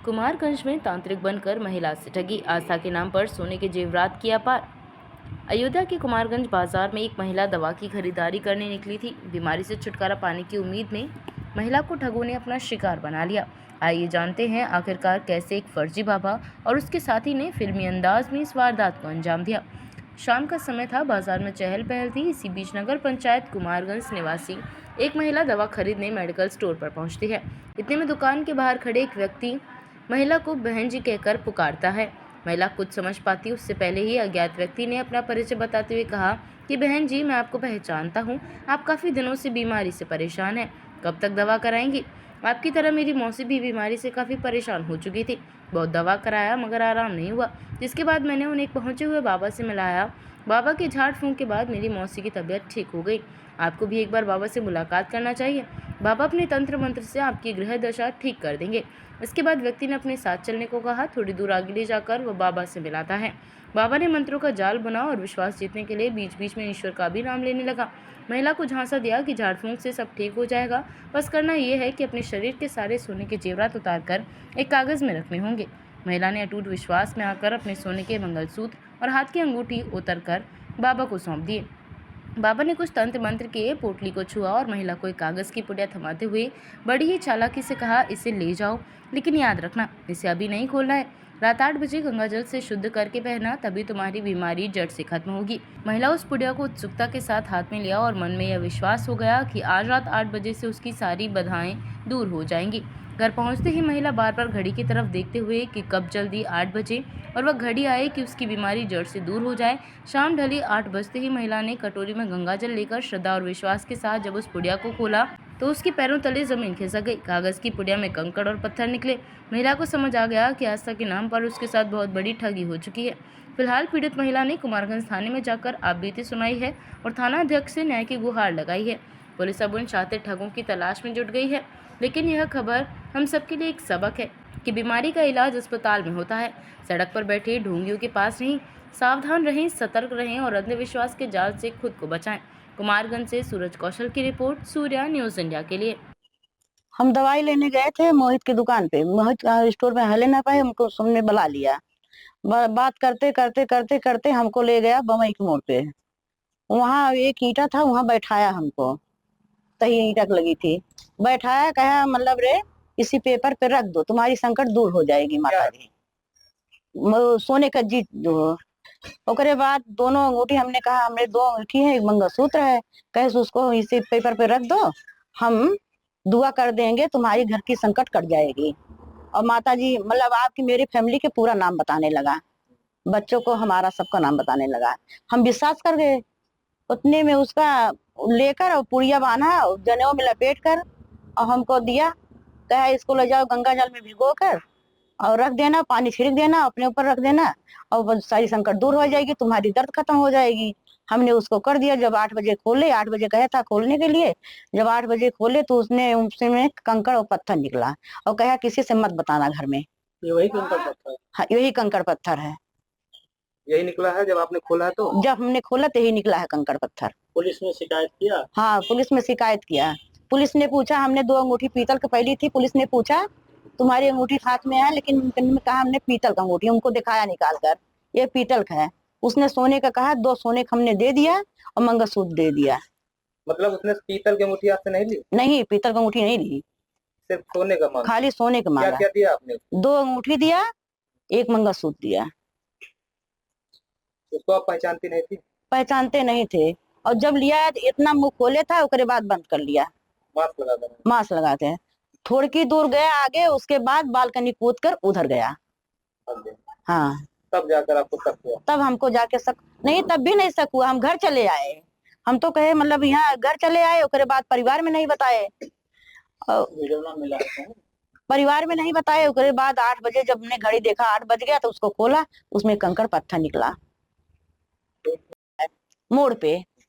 कुमारगंज में तांत्रिक बनकर महिला से ठगी, आस्था के नाम पर सोने के जेवरात किया पार। अयोध्या के कुमारगंज बाजार में एक महिला दवा की खरीदारी करने निकली थी। बीमारी से छुटकारा पाने की उम्मीद में महिला को ठगों ने अपना शिकार बना लिया। आइए जानते हैं आखिरकार कैसे एक फर्जी बाबा और उसके साथी ने फिल्मी अंदाज में इस वारदात को अंजाम दिया। शाम का समय था, बाजार में चहल पहल थी। इसी बीच नगर पंचायत कुमारगंज निवासी एक महिला दवा खरीदने मेडिकल स्टोर पर पहुंचती है। इतने में दुकान के बाहर खड़े एक व्यक्ति महिला को बहन जी कहकर पुकारता है। महिला कुछ समझ पाती उससे पहले ही अज्ञात व्यक्ति ने अपना परिचय बताते हुए कहा कि बहन जी, मैं आपको पहचानता हूँ, आप काफ़ी दिनों से बीमारी से परेशान हैं, कब तक दवा कराएंगी? आपकी तरह मेरी मौसी भी बीमारी से काफ़ी परेशान हो चुकी थी, बहुत दवा कराया मगर आराम नहीं हुआ। जिसके बाद मैंने उन्हें एक पहुँचे हुए बाबा से मिलाया। बाबा के झाड़ फूंक के बाद मेरी मौसी की तबीयत ठीक हो गई। आपको भी एक बार बाबा से मुलाकात करना चाहिए। बाबा अपने तंत्र मंत्र से आपकी गृह दशा ठीक कर देंगे। इसके बाद व्यक्ति ने अपने साथ चलने को कहा। थोड़ी दूर आगे ले जाकर वह बाबा से मिलाता है। बाबा ने मंत्रों का जाल बना और विश्वास जीतने के लिए बीच बीच में ईश्वर का भी नाम लेने लगा। महिला को झांसा दिया कि झाड़ फूंक से सब ठीक हो जाएगा, बस करना यह है कि अपने शरीर के सारे सोने के जेवरात उतार कर एक कागज में रखने होंगे। महिला ने अटूट विश्वास में आकर अपने सोने के मंगलसूत्र और हाथ की अंगूठी उतर कर बाबा को सौंप दिए। बाबा ने कुछ तंत्र मंत्र किए, पोटली को छुआ और महिला को एक कागज की पुड़िया थमाते हुए बड़ी ही चालाकी से कहा, इसे ले जाओ, लेकिन याद रखना इसे अभी नहीं खोलना है। रात 8 बजे गंगा जल से शुद्ध करके पहनना, तभी तुम्हारी बीमारी जड़ से खत्म होगी। महिला उस पुड़िया को उत्सुकता के साथ हाथ में लिया और मन में यह विश्वास हो गया कि आज रात 8 बजे से उसकी सारी बाधाएं दूर हो जाएंगी। घर पहुंचते ही महिला बार बार घड़ी की तरफ देखते हुए कि कब जल्दी 8 बजे और वह घड़ी आए कि उसकी बीमारी जड़ से दूर हो जाए। शाम ढली 8 बजते ही महिला ने कटोरी में गंगा जल लेकर श्रद्धा और विश्वास के साथ जब उस पुड़िया को खोला तो उसके पैरों तले जमीन खिसक गई। कागज की पुड़िया में कंकड़ और पत्थर निकले। महिला को समझ आ गया कि आस्था के नाम पर उसके साथ बहुत बड़ी ठगी हो चुकी है। फिलहाल पीड़ित महिला ने कुमारगंज थाने में जाकर आपबीती सुनाई है और थाना अध्यक्ष से न्याय की गुहार लगाई है। पुलिस अब उन शातिर ठगों की तलाश में जुट गई है। लेकिन यह खबर हम सबके लिए एक सबक है कि बीमारी का इलाज अस्पताल में होता है, सड़क पर बैठे ढोंगियों के पास नहीं। सावधान रहें, सतर्क रहें और अंधविश्वास के जाल से खुद को बचाएं। कुमारगंज से सूरज कौशल की रिपोर्ट, सूर्या न्यूज इंडिया के लिए। हम दवाई लेने गए थे मोहित की दुकान पे। मोहित स्टोर में हले ना पाए, हमको सुनने बुला लिया। बात करते करते करते करते हमको ले गया बमई के मोड़ पे। वहाँ एक ईंटा था, वहाँ बैठाया हमको, तही ईंटा लगी थी, बैठाया, कहा मतलब रे इसी पेपर पे रख दो, तुम्हारी संकट दूर हो जाएगी माता जी। सोने का जीत दो। ओकरे बाद दोनों अंगूठी, हमने कहा हमने 2 अंगूठी है, एक मंगलसूत्र है, कहे उसको इसी पेपर पे रख दो, हम दुआ कर देंगे, तुम्हारी घर की संकट कट जाएगी। और माता जी मतलब आपकी मेरी फैमिली के पूरा नाम बताने लगा, बच्चों को हमारा सबका नाम बताने लगा। हम विश्वास कर गए। उतने में उसका लेकर और पुड़िया बांधा, जनेऊ में लपेट कर और हमको दिया, कहा इसको ले जाओ गंगा जल में भिगो कर और रख देना, पानी छिड़क देना, अपने ऊपर रख देना और सारी संकट दूर हो जाएगी, तुम्हारी दर्द खत्म हो जाएगी। हमने उसको कर दिया। जब 8 बजे खोले, 8 बजे कहा था खोलने के लिए, जब 8 बजे खोले तो उसने उसमें कंकड़ और पत्थर निकला और कहा किसी से मत बताना घर में। ये वही कंकड़ पत्थर? हाँ, यही कंकड़ पत्थर है। यही निकला है जब आपने खोला है? तो जब हमने खोला तो यही निकला है कंकड़ पत्थर। पुलिस में शिकायत किया? हाँ, पुलिस में शिकायत किया। पुलिस ने पूछा, हमने 2 अंगूठी पीतल की पहली थी, पुलिस ने पूछा तुम्हारी अंगूठी हाथ में है, लेकिन उन्होंने कहा हमने पीतल का अंगूठी, उनको दिखाया निकाल कर, ये पीतल का है। उसने सोने का कहा, 2 सोने का हमने दे दिया और मंगलसूत्र दे दिया। मतलब उसने पीतल की अंगूठी आपसे नहीं ली? नहीं, पीतल की अंगूठी नहीं ली, सिर्फ सोने का मांगा? खाली सोने का मांगा। क्या क्या दिया आपने? 2 अंगूठी दिया, 1 मंगलसूत्र दिया। उसको आप पहचानती नहीं थी? पहचानते नहीं थे, और जब लिया तो इतना मुंह खोले था, उसके बाद बंद कर लिया। मास्क लगा कर? मास्क लगाते हैं। थोड़ी की दूर गया आगे, उसके बाद बालकनी कूद कर उधर गया। हाँ, तब जाकर आपको शक हुआ? तब हमको जाके शक नहीं, तब भी नहीं शक हुआ। हम घर चले आए, हम तो कहे मतलब यहाँ घर चले आए, उसके बाद परिवार में नहीं बताए, परिवार में नहीं बताए। उसके बाद 8 बजे जब हमने घड़ी देखा 8 बज गया, तो उसको खोला, उसमें कंकड़ पत्थर निकला मोड़ पे।